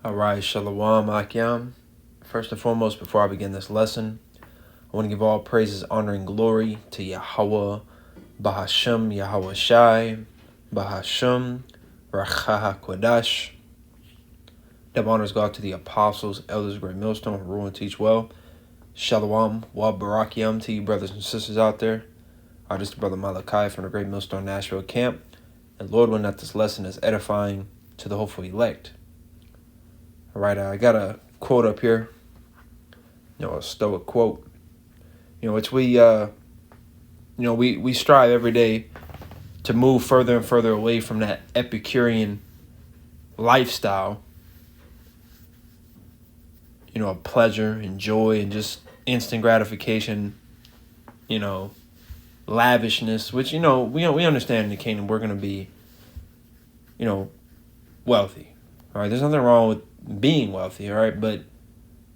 All right, Shalom Akyam. First and foremost, before I begin this lesson, I want to give all praises, honor, and glory to Yahweh, Bahashem, Yahweh Shai, Bahashem, Racha HaKodash. Double honors go out to the apostles, elders, great millstone, who rule and teach well. Shalom, Wa Barakyam to you brothers and sisters out there. This is Brother Malachi from the Great Millstone Nashville camp. And Lord, when that this lesson is edifying to the hopeful elect. All right, I got a quote up here, a Stoic quote, which we strive every day to move further and further away from that Epicurean lifestyle, of pleasure and joy and just instant gratification, lavishness, which, we understand in the kingdom we're going to be, wealthy. All right, there's nothing wrong with being wealthy, all right, but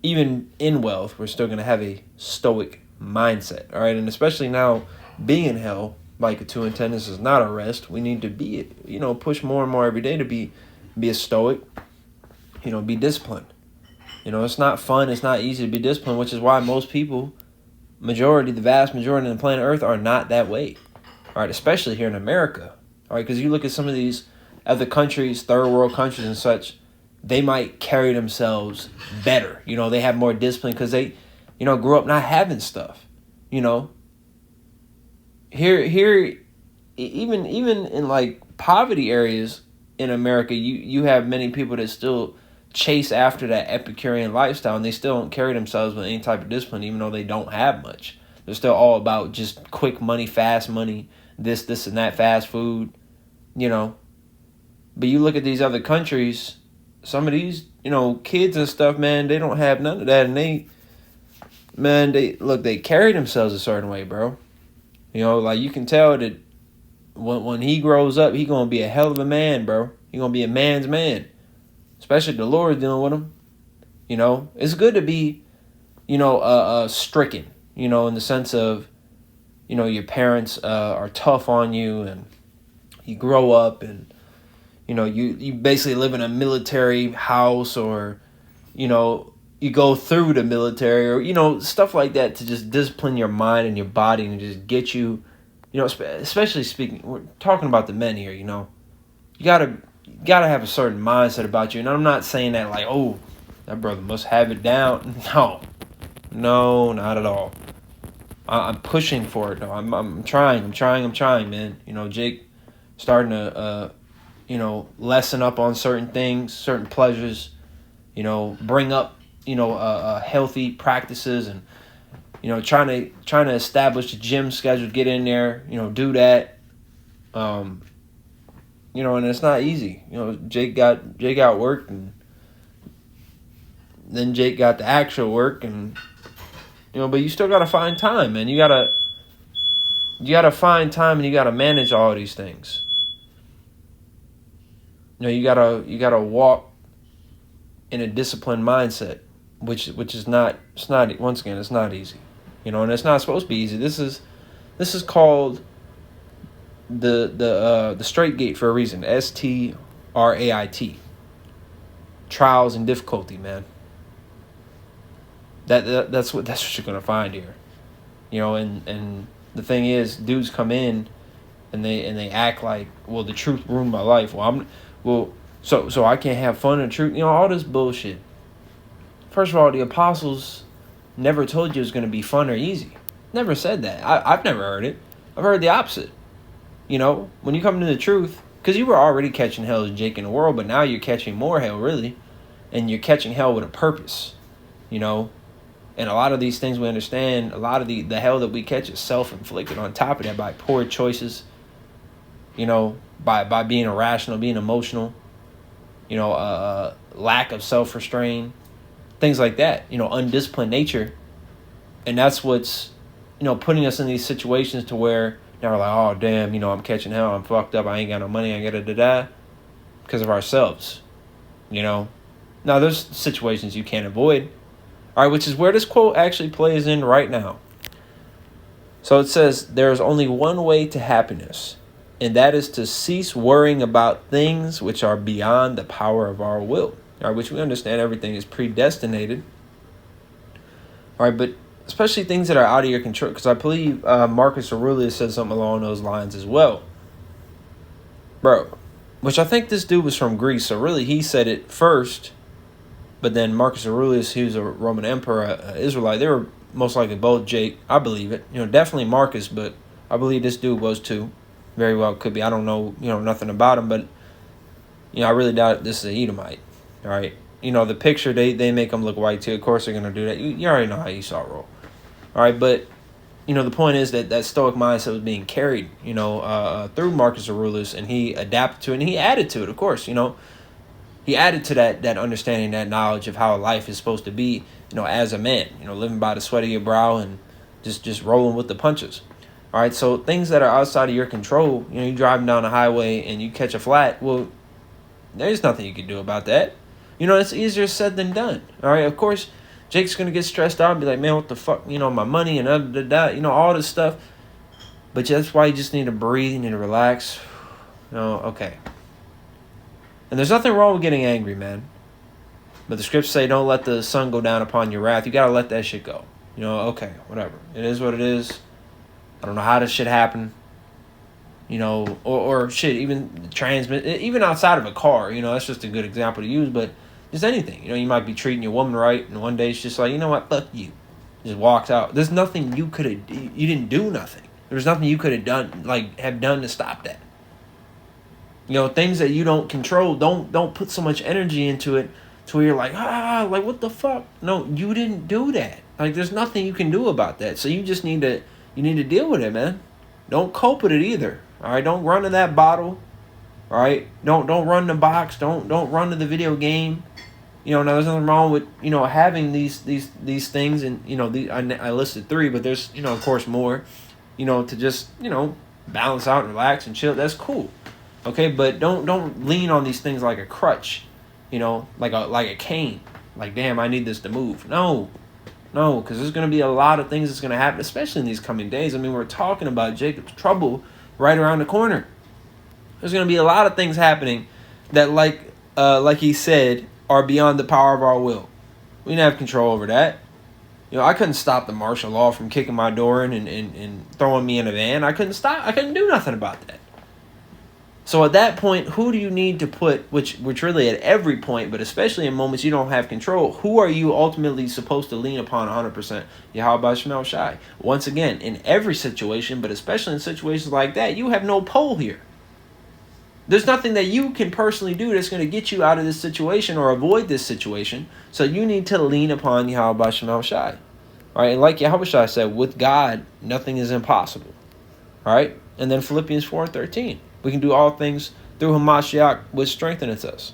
even in wealth, we're still going to have a stoic mindset, all right, and especially now being in hell, like a 2 and 10, this is not a rest. We need to be, push more and more every day to be a stoic, be disciplined. It's not fun, it's not easy to be disciplined, which is why most people, the vast majority of the planet Earth are not that way, all right, especially here in America, all right, because you look at some of these other countries, third world countries and such, they might carry themselves better. They have more discipline because they, grew up not having stuff. Here, even in like poverty areas in America, you have many people that still chase after that Epicurean lifestyle, and they still don't carry themselves with any type of discipline, even though they don't have much. They're still all about just quick money, fast money, this and that, fast food, But you look at these other countries, some of these, kids and stuff, man, they don't have none of that. And they carry themselves a certain way, bro. Like you can tell that when he grows up, he going to be a hell of a man, bro. He going to be a man's man, especially if the Lord's dealing with him. It's good to be, stricken, in the sense of, your parents are tough on you and you grow up and, you basically live in a military house or, you go through the military or, stuff like that to just discipline your mind and your body and just get you, especially speaking, we're talking about the men here, you gotta have a certain mindset about you. And I'm not saying that like, oh, that brother must have it down. No, not at all. I'm pushing for it. No, I'm trying, man. Jake starting to, lessen up on certain things, certain pleasures, bring up, healthy practices and, trying to establish a gym schedule, get in there, do that. And it's not easy. Jake got work and then Jake got the actual work and, but you still got to find time, man. You got to find time and you got to manage all of these things. You gotta walk in a disciplined mindset, which is not, it's not, once again, it's not easy, and it's not supposed to be easy. This is called the straight gate for a reason. STRAIT. Trials and difficulty, man. That's what you're gonna find here, and the thing is, dudes come in and they act like, well, the truth ruined my life. So I can't have fun and truth, all this bullshit. First of all, the apostles never told you it was going to be fun or easy. Never said that. I've never heard it. I've heard the opposite. When you come to the truth, because you were already catching hell as Jake in the world, but now you're catching more hell, really. And you're catching hell with a purpose, And a lot of these things we understand, a lot of the hell that we catch is self-inflicted on top of that by poor choices, by being irrational, being emotional, lack of self-restraint, things like that, undisciplined nature. And that's what's, putting us in these situations to where now we're like, oh, damn, I'm catching hell, I'm fucked up, I ain't got no money, I gotta da-da, because of ourselves, Now, there's situations you can't avoid, all right, which is where this quote actually plays in right now. So it says, there is only one way to happiness, and that is to cease worrying about things which are beyond the power of our will. All right, which we understand everything is predestinated. All right, but especially things that are out of your control, because I believe Marcus Aurelius said something along those lines as well, bro. Which I think this dude was from Greece, so really he said it first. But then Marcus Aurelius, he was a Roman emperor, Israelite. They were most likely both Jake. I believe it. Definitely Marcus, but I believe this dude was too. Very well could be. I don't know, nothing about him, but I really doubt this is a Edomite. All right. The picture, they make him look white too. Of course they're gonna do that. You already know how Esau roll. All right, but the point is that Stoic mindset was being carried, through Marcus Aurelius, and he adapted to it, and he added to it, of course. He added to that understanding, that knowledge of how life is supposed to be, as a man, living by the sweat of your brow and just rolling with the punches. All right, so things that are outside of your control, you're driving down the highway and you catch a flat. Well, there's nothing you can do about that. It's easier said than done. All right, of course, Jake's going to get stressed out and be like, man, what the fuck, my money and all this stuff. But that's why you just need to breathe, you need to relax. Okay. And there's nothing wrong with getting angry, man. But the scriptures say don't let the sun go down upon your wrath. You got to let that shit go. Okay, whatever. It is what it is. I don't know how this shit happened. Or shit, even transmit, even outside of a car, that's just a good example to use, but just anything. You might be treating your woman right, and one day it's just like, you know what, fuck you. Just walks out. There's nothing you could have, you didn't do nothing. There's nothing you could have done, have done to stop that. Things that you don't control, don't put so much energy into it to where you're like, what the fuck? No, you didn't do that. There's nothing you can do about that. So you just need to deal with it, man. Don't cope with it either. All right, don't run to that bottle. All right, don't run the box. Don't run to the video game. Now there's nothing wrong with having these things, and I listed 3, but there's of course more. To just balance out, relax, and chill. That's cool. Okay, but don't lean on these things like a crutch. Like a cane. Like, damn, I need this to move. No, because there's going to be a lot of things that's going to happen, especially in these coming days. I mean, we're talking about Jacob's trouble right around the corner. There's going to be a lot of things happening that, like he said, are beyond the power of our will. We didn't have control over that. I couldn't stop the martial law from kicking my door in and throwing me in a van. I couldn't do nothing about that. So at that point, who do you need to put, which really at every point, but especially in moments you don't have control, who are you ultimately supposed to lean upon 100%? Yahweh Shemel Shai. Once again, in every situation, but especially in situations like that, you have no pull here. There's nothing that you can personally do that's going to get you out of this situation or avoid this situation. So you need to lean upon Yahweh Shemel Shai. All right, and like Yahweh Shai said, with God, nothing is impossible. All right, and then Philippians 4:13. We can do all things through Hamashiach, which strengthens us.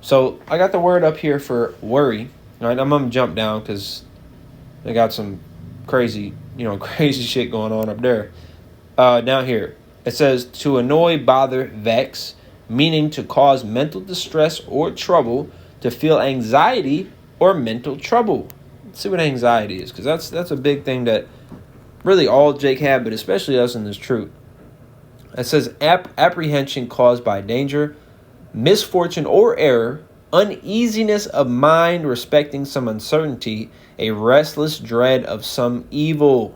So I got the word up here for worry. All right, I'm going to jump down because they got some crazy shit going on up there. Down here, it says to annoy, bother, vex, meaning to cause mental distress or trouble, to feel anxiety or mental trouble. Let's see what anxiety is, because that's a big thing that really all Jake had, but especially us in this truth. It says apprehension caused by danger, misfortune or error, uneasiness of mind respecting some uncertainty, a restless dread of some evil,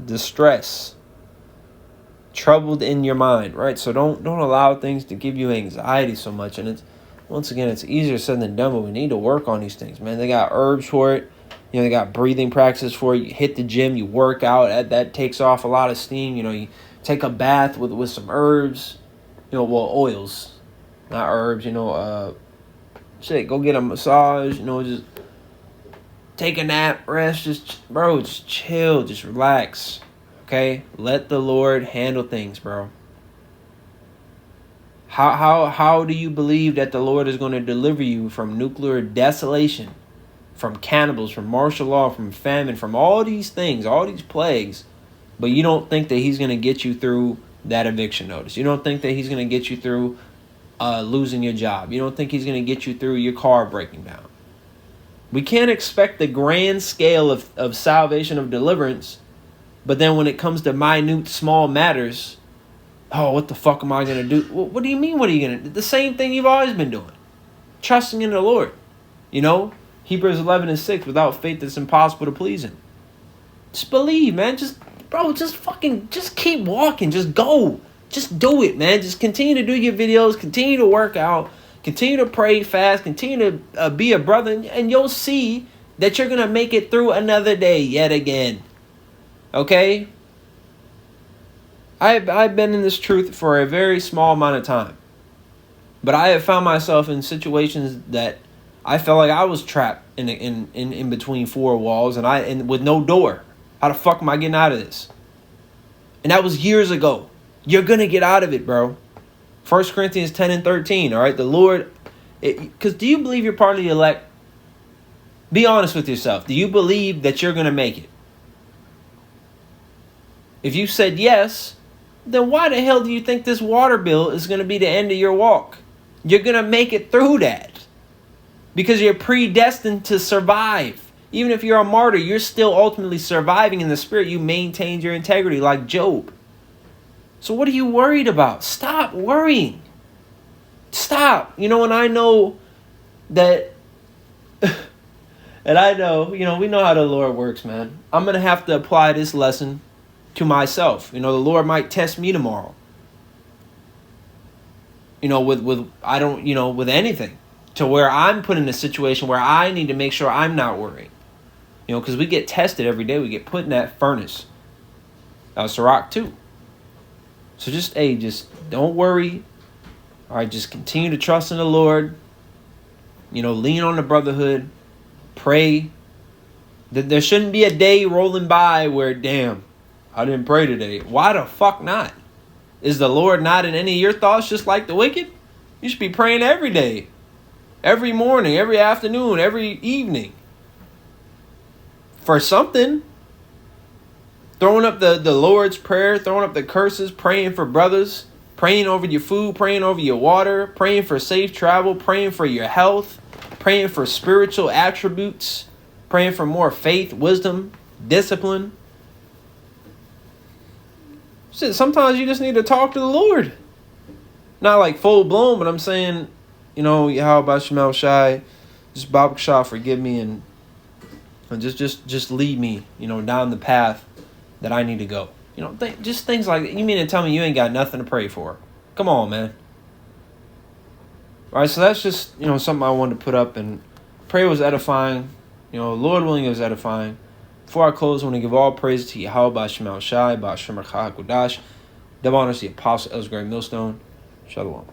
distress, troubled in your mind, right? So don't allow things to give you anxiety so much. And it's easier said than done, but we need to work on these things, man. They got herbs for it. They got breathing practices for it. You hit the gym, you work out. That takes off a lot of steam. You take a bath with some herbs. Oils, not herbs. Go get a massage. Just take a nap, rest. Just chill. Just relax. Okay? Let the Lord handle things, bro. How do you believe that the Lord is going to deliver you from nuclear desolation? From cannibals, from martial law, from famine, from all these things, all these plagues, but you don't think that he's going to get you through that eviction notice. You don't think that he's going to get you through losing your job. You don't think he's going to get you through your car breaking down. We can't expect the grand scale of salvation, of deliverance, but then when it comes to minute, small matters, oh, what the fuck am I going to do? What do you mean, what are you going to do? The same thing you've always been doing. Trusting in the Lord. You know, Hebrews 11:6, without faith it's impossible to please him. Just believe, man. Just keep walking. Just go. Just do it, man. Just continue to do your videos. Continue to work out. Continue to pray, fast. Continue to be a brother. And you'll see that you're going to make it through another day yet again. Okay? I've been in this truth for a very small amount of time. But I have found myself in situations that I felt like I was trapped in between four walls and with no door. How the fuck am I getting out of this? And that was years ago. You're going to get out of it, bro. 1 Corinthians 10:13, all right? The Lord, because do you believe you're part of the elect? Be honest with yourself. Do you believe that you're going to make it? If you said yes, then why the hell do you think this water bill is going to be the end of your walk? You're going to make it through that. Because you're predestined to survive. Even if you're a martyr, you're still ultimately surviving in the spirit. You maintained your integrity like Job. So what are you worried about? Stop worrying. Stop. You know, and I know that, and I know, you know, we know how the Lord works, man. I'm going to have to apply this lesson to myself. You know, the Lord might test me tomorrow. You know, with anything. To where I'm put in a situation where I need to make sure I'm not worried. You know, because we get tested every day. We get put in that furnace. Sirach too. So just don't worry. All right, just continue to trust in the Lord. You know, lean on the brotherhood. Pray. There shouldn't be a day rolling by where, damn, I didn't pray today. Why the fuck not? Is the Lord not in any of your thoughts just like the wicked? You should be praying every day. Every morning, every afternoon, every evening. For something. Throwing up the Lord's Prayer, throwing up the curses, praying for brothers, praying over your food, praying over your water, praying for safe travel, praying for your health, praying for spiritual attributes, praying for more faith, wisdom, discipline. Shit, sometimes you just need to talk to the Lord. Not like full blown, but I'm saying, you know, how about Shemel Shai? Just Baba Shah, forgive me and just lead me, you know, down the path that I need to go. You know, just things like that. You mean to tell me you ain't got nothing to pray for? Come on, man. All right, so that's just, you know, something I wanted to put up, and prayer was edifying. You know, Lord willing, it was edifying. Before I close, I want to give all praise to Yahweh, Shemel Shai, Ba'Shem HaKodash. Double honors to the Apostle Elsgray Millstone. Shalom.